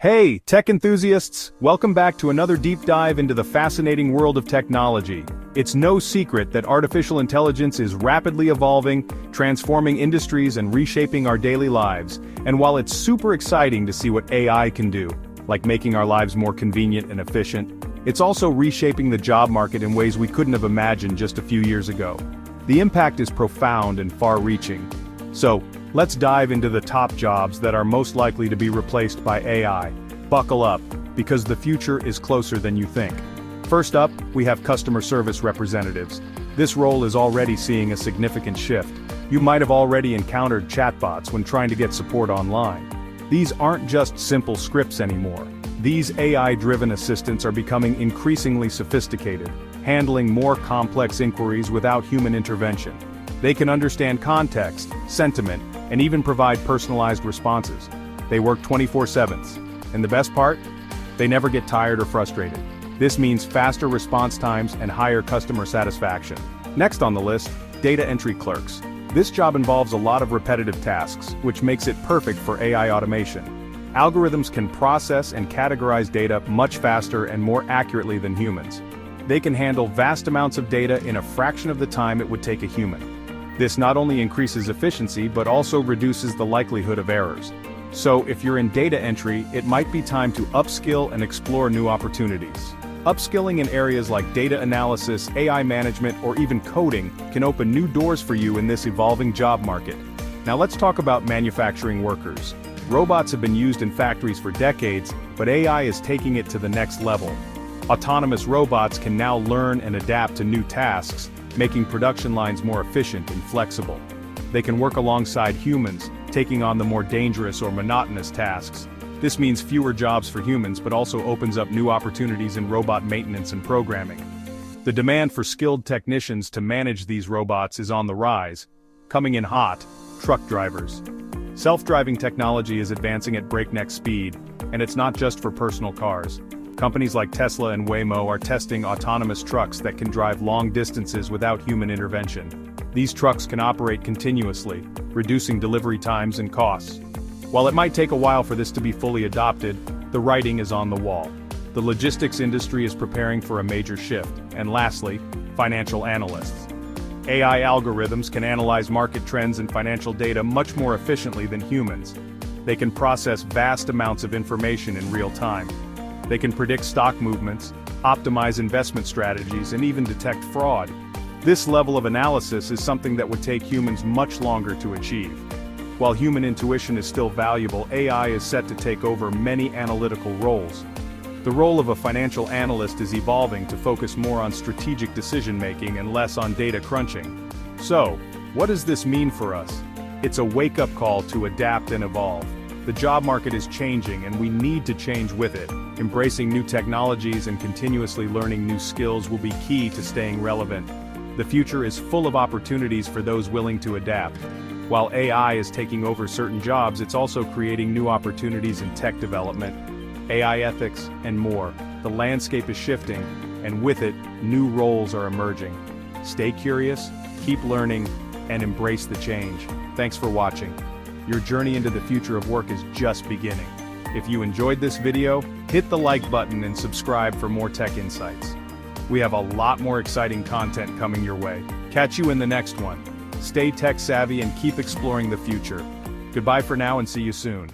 Hey, tech enthusiasts! Welcome back to another deep dive into the fascinating world of technology. It's no secret that artificial intelligence is rapidly evolving, transforming industries and reshaping our daily lives. And while it's super exciting to see what AI can do, like making our lives more convenient and efficient, it's also reshaping the job market in ways we couldn't have imagined just a few years ago. The impact is profound and far-reaching. So, let's dive into the top jobs that are most likely to be replaced by AI. Buckle up, because the future is closer than you think. First up, we have customer service representatives. This role is already seeing a significant shift. You might have already encountered chatbots when trying to get support online. These aren't just simple scripts anymore. These AI-driven assistants are becoming increasingly sophisticated, handling more complex inquiries without human intervention. They can understand context, sentiment, and even provide personalized responses. They work 24/7. And the best part? They never get tired or frustrated. This means faster response times and higher customer satisfaction. Next on the list, data entry clerks. This job involves a lot of repetitive tasks, which makes it perfect for AI automation. Algorithms can process and categorize data much faster and more accurately than humans. They can handle vast amounts of data in a fraction of the time it would take a human. This not only increases efficiency but also reduces the likelihood of errors. So if you're in data entry, it might be time to upskill and explore new opportunities. Upskilling in areas like data analysis, AI management, or even coding can open new doors for you in this evolving job market. Now let's talk about manufacturing workers. Robots have been used in factories for decades, but AI is taking it to the next level. Autonomous robots can now learn and adapt to new tasks, making production lines more efficient and flexible. They can work alongside humans, taking on the more dangerous or monotonous tasks. This means fewer jobs for humans but also opens up new opportunities in robot maintenance and programming. The demand for skilled technicians to manage these robots is on the rise. Coming in hot, truck drivers. Self-driving technology is advancing at breakneck speed, and it's not just for personal cars. Companies like Tesla and Waymo are testing autonomous trucks that can drive long distances without human intervention. These trucks can operate continuously, reducing delivery times and costs. While it might take a while for this to be fully adopted, the writing is on the wall. The logistics industry is preparing for a major shift. And lastly, financial analysts. AI algorithms can analyze market trends and financial data much more efficiently than humans. They can process vast amounts of information in real time. They can predict stock movements, optimize investment strategies, and even detect fraud. This level of analysis is something that would take humans much longer to achieve. While human intuition is still valuable, AI is set to take over many analytical roles. The role of a financial analyst is evolving to focus more on strategic decision-making and less on data crunching. So, what does this mean for us? It's a wake-up call to adapt and evolve. The job market is changing and we need to change with it. Embracing new technologies and continuously learning new skills will be key to staying relevant. The future is full of opportunities for those willing to adapt. While AI is taking over certain jobs, it's also creating new opportunities in tech development, AI ethics, and more. The landscape is shifting, and with it, new roles are emerging. Stay curious, keep learning, and embrace the change. Thanks for watching. Your journey into the future of work is just beginning. If you enjoyed this video, hit the like button and subscribe for more tech insights. We have a lot more exciting content coming your way. Catch you in the next one. Stay tech savvy and keep exploring the future. Goodbye for now and see you soon.